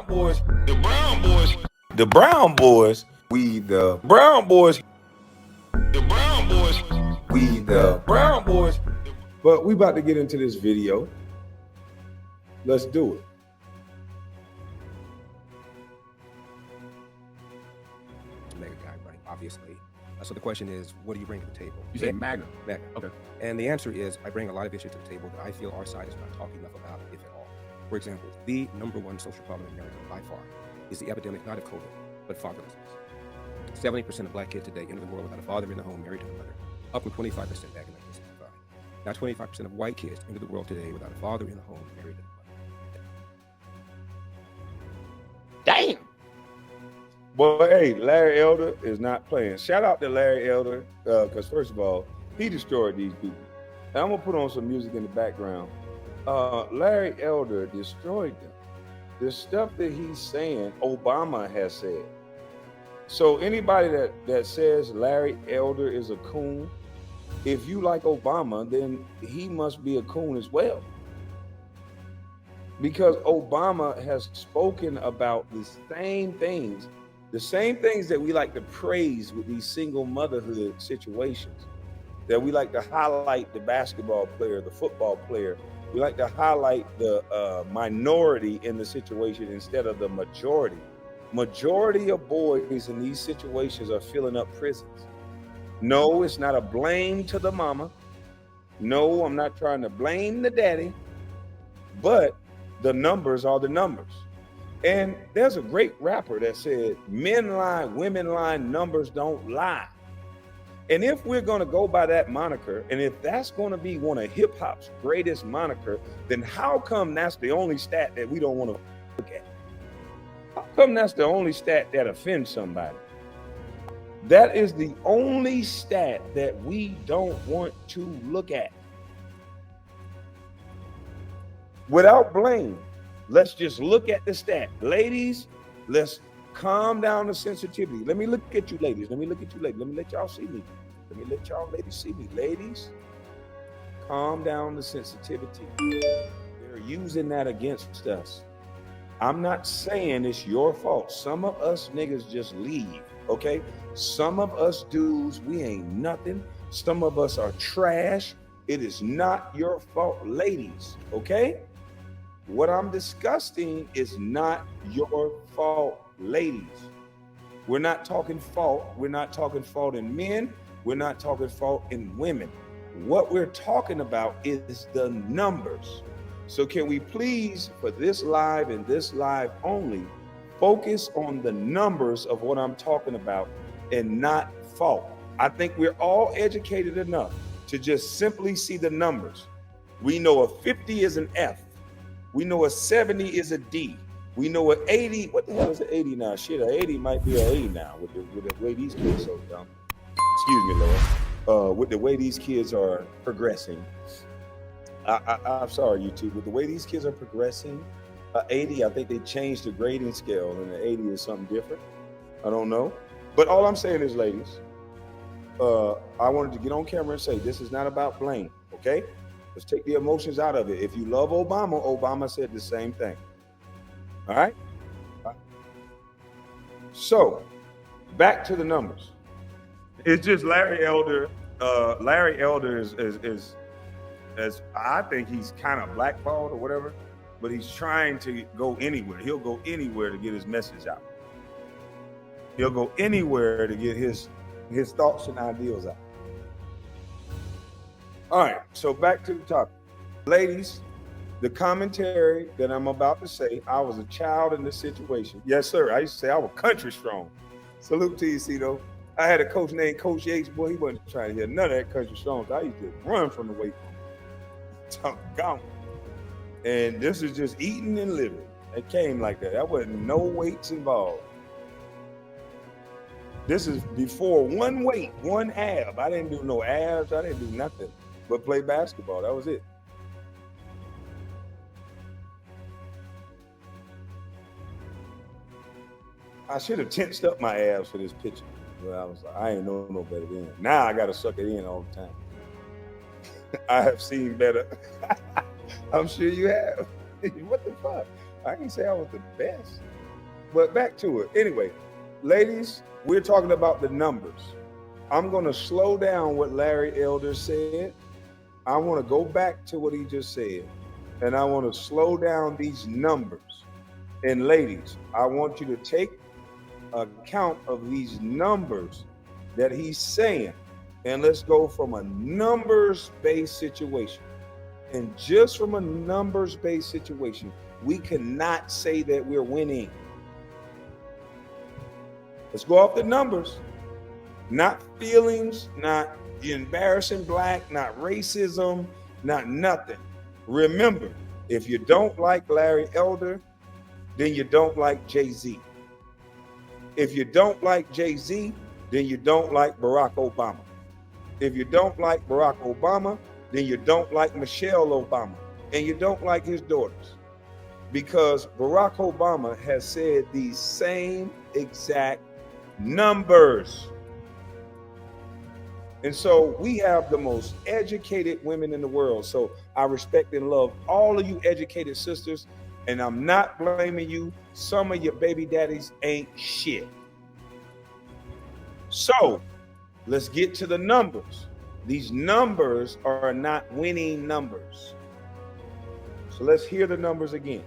Brown boys, the Brown boys, the Brown boys, we the Brown boys, the Brown boys, we the Brown boys. But we about to get into this video. Let's do it. MAGA guy, right? Obviously. So the question is, what do you bring to the table? You say MAGA? MAGA. Okay. And the answer is, I bring a lot of issues to the table that I feel our side is not talking enough about, if at all. For example, the #1 social problem in America by far is the epidemic not of COVID, but fatherlessness. 70% of black kids today enter the world without a father in the home married to a mother, up from 25% back in 1965. Now 25% of white kids enter the world today without a father in the home married to a mother. Damn. Well, hey, Larry Elder is not playing. Shout out to Larry Elder, because first of all, he destroyed these people. And I'm gonna put on some music in the background. Larry Elder destroyed them. The stuff that he's saying, Obama has said. So anybody that says Larry Elder is a coon, if you like Obama, then he must be a coon as well. Because Obama has spoken about the same things that we like to praise with these single motherhood situations, that we like to highlight the basketball player, the football player. We like to highlight the minority in the situation instead of the majority. Majority of boys in these situations are filling up prisons. No, it's not a blame to the mama. No, I'm not trying to blame the daddy, but the numbers are the numbers. And there's a great rapper that said, men lie, women lie, numbers don't lie. And if we're going to go by that moniker, and if that's going to be one of hip hop's greatest moniker, then how come that's the only stat that we don't want to look at? How come that's the only stat that offends somebody? That is the only stat that we don't want to look at. Without blame, let's just look at the stat. Ladies, let's calm down the sensitivity. Let me look at you ladies. Let me look at you ladies. Let me let y'all see me. Let me let y'all ladies see me. Ladies, calm down the sensitivity. They're using that against us. I'm not saying it's your fault. Some of us niggas just leave, okay? Some of us dudes, we ain't nothing. Some of us are trash. It is not your fault, ladies, okay? What I'm discussing is not your fault, ladies. We're not talking fault. We're not talking fault in men. We're not talking fault in women. What we're talking about is the numbers. So can we please, for this live and this live only, focus on the numbers of what I'm talking about and not fault. I think we're all educated enough to just simply see the numbers. We know a 50 is an F. We know a 70 is a D. We know an 80, what the hell is an 80 now? Shit, an 80 might be an A now with the way these kids are so dumb. Excuse me, Lord. With the way these kids are progressing. I'm sorry, YouTube. With the way these kids are progressing, 80, I think they changed the grading scale, and the 80 is something different. I don't know. But all I'm saying is, ladies, I wanted to get on camera and say this is not about blame, okay? Let's take the emotions out of it. If you love Obama, Obama said the same thing. All right? So, back to the numbers. It's just Larry Elder. Larry Elder is I think he's kind of blackballed or whatever, but he's trying to go anywhere. He'll go anywhere to get his message out. He'll go anywhere to get his thoughts and ideals out. All right, so back to the topic. Ladies, the commentary that I'm about to say, I was a child in this situation. Yes, sir. I used to say I was country strong. Salute to you, Cito. I had a coach named Coach Yates. Boy, he wasn't trying to hear none of that country strong. I used to run from the weight room. Gone. And this is just eating and living. It came like that. That wasn't no weights involved. This is before one weight, one ab. I didn't do no abs. I didn't do nothing but play basketball. That was it. I should have tensed up my abs for this picture. But I was like, I ain't know no better then. Now I got to suck it in all the time. I have seen better. I'm sure you have. What the fuck? I can say I was the best. But back to it. Anyway, ladies, we're talking about the numbers. I'm going to slow down what Larry Elder said. I want to go back to what he just said. And I want to slow down these numbers. And ladies, I want you to take account of these numbers that he's saying. And let's go from a numbers-based situation. And just from a numbers-based situation, we cannot say that we're winning. Let's go off the numbers, not feelings, not embarrassing black, not racism, not nothing. Remember, if you don't like Larry Elder, then you don't like Jay-Z. If you don't like Jay-Z, then you don't like Barack Obama. If you don't like Barack Obama, then you don't like Michelle Obama, and you don't like his daughters. Because Barack Obama has said these same exact numbers. And so we have the most educated women in the world. So I respect and love all of you educated sisters, and I'm not blaming you. Some of your baby daddies ain't shit. So let's get to the numbers. These numbers are not winning numbers. So let's hear the numbers again.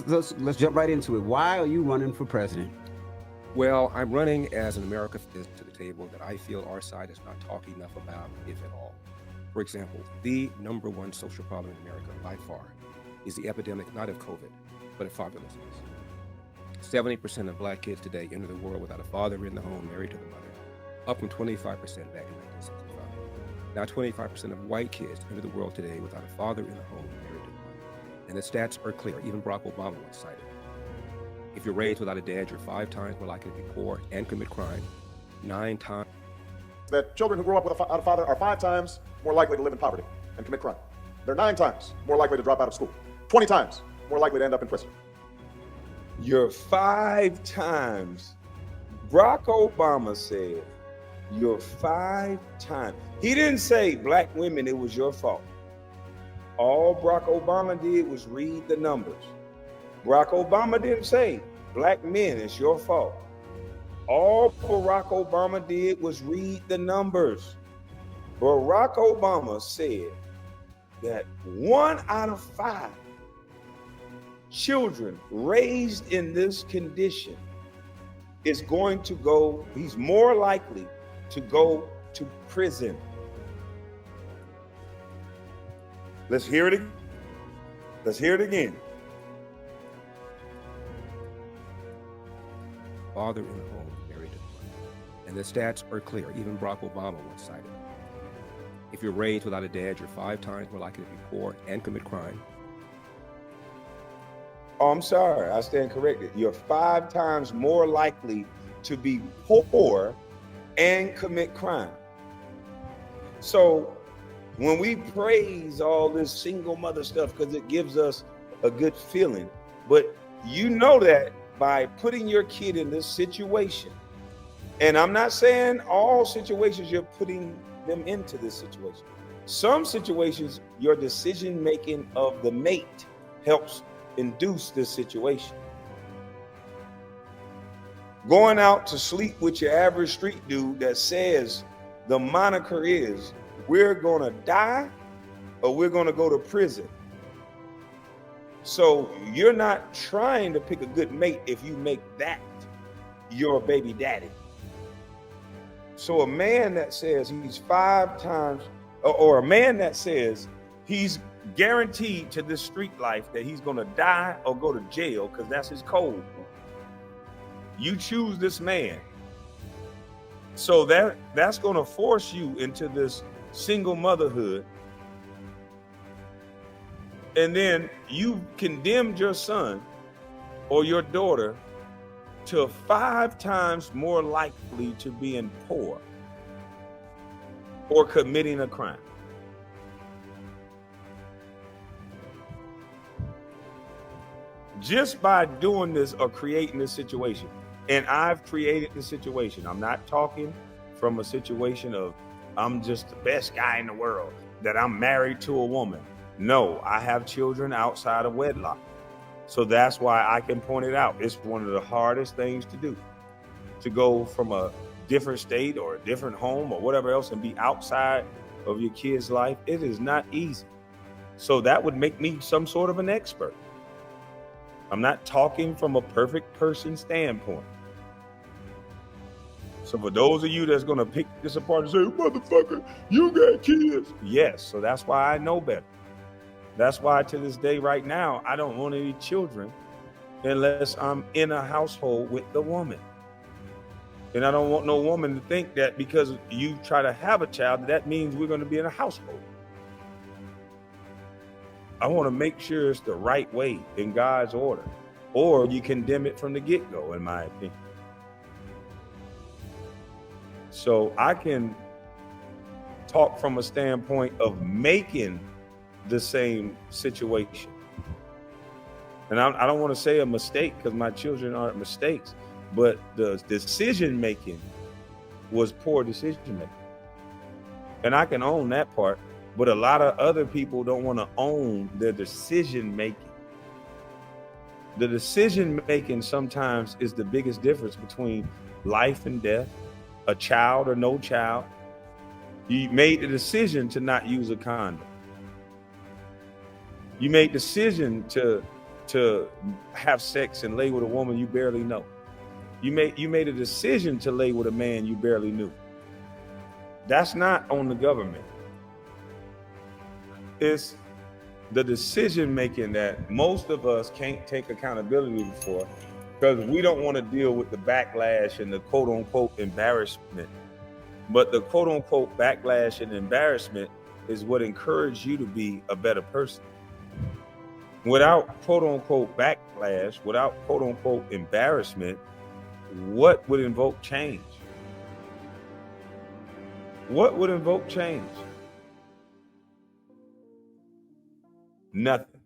Let's jump right into it. Why are you running for president? Well, I'm running as an America to the table that I feel our side is not talking enough about, if at all. For example, the number one social problem in America by far is the epidemic not of COVID, but of fatherlessness. 70% of black kids today enter the world without a father in the home married to the mother, up from 25% back in 1965. Now 25% of white kids enter the world today without a father in the home married to the mother. And the stats are clear. Even Barack Obama once cited. If you're raised without a dad, you're 5 times more likely to be poor and commit crime, 9 times. That children who grow up without a father are 5 times more likely to live in poverty and commit crime. They're 9 times more likely to drop out of school, 20 times more likely to end up in prison. You're 5 times. Barack Obama said, you're 5 times. He didn't say black women, it was your fault. All Barack Obama did was read the numbers. Barack Obama didn't say black men, it's your fault. All Barack Obama did was read the numbers. Barack Obama said that 1 out of 5 children raised in this condition is going to go, he's more likely to go to prison. Let's hear it again. Let's hear it again. Father in the home married to the mother. And the stats are clear. Even Barack Obama once cited. If you're raised without a dad, you're 5 times more likely to be poor and commit crime. Oh, I'm sorry, I stand corrected. You're 5 times more likely to be poor and commit crime. So when we praise all this single mother stuff because it gives us a good feeling, but you know that by putting your kid in this situation, and I'm not saying all situations you're putting them into this situation. Some situations, your decision making of the mate helps induce this situation. Going out to sleep with your average street dude that says the moniker is, we're gonna die or we're gonna go to prison. So you're not trying to pick a good mate if you make that your baby daddy. So a man that says he's 5 times, or a man that says he's guaranteed to this street life that he's gonna die or go to jail because that's his code. You choose this man. So that's gonna force you into this single motherhood. And then you condemned your son or your daughter to 5 times more likely to being poor or committing a crime. Just by doing this or creating this situation. And I've created the situation. I'm not talking from a situation of I'm just the best guy in the world. that I'm married to a woman. No, I have children outside of wedlock. So that's why I can point it out. It's one of the hardest things to do, to go from a different state or a different home or whatever else and be outside of your kid's life. It is not easy. So that would make me some sort of an expert. I'm not talking from a perfect person standpoint. So for those of you that's going to pick this apart and say, motherfucker, you got kids. Yes, so that's why I know better. That's why to this day right now, I don't want any children unless I'm in a household with the woman. And I don't want no woman to think that because you try to have a child, that means we're going to be in a household. I want to make sure it's the right way in God's order, or you condemn it from the get-go, in my opinion. So I can talk from a standpoint of making the same situation. And I don't want to say a mistake because my children aren't mistakes, but the decision making was poor decision making. And I can own that part, but a lot of other people don't want to own their decision making. The decision making sometimes is the biggest difference between life and death, a child or no child. You made the decision to not use a condom. You made the decision to have sex and lay with a woman you barely know. You made a decision to lay with a man you barely knew. That's not on the government. It's the decision making that most of us can't take accountability for because we don't want to deal with the backlash and the quote unquote embarrassment. But the quote unquote backlash and embarrassment is what encouraged you to be a better person. Without quote unquote backlash, without quote unquote embarrassment, what would invoke change? What would invoke change? Nothing.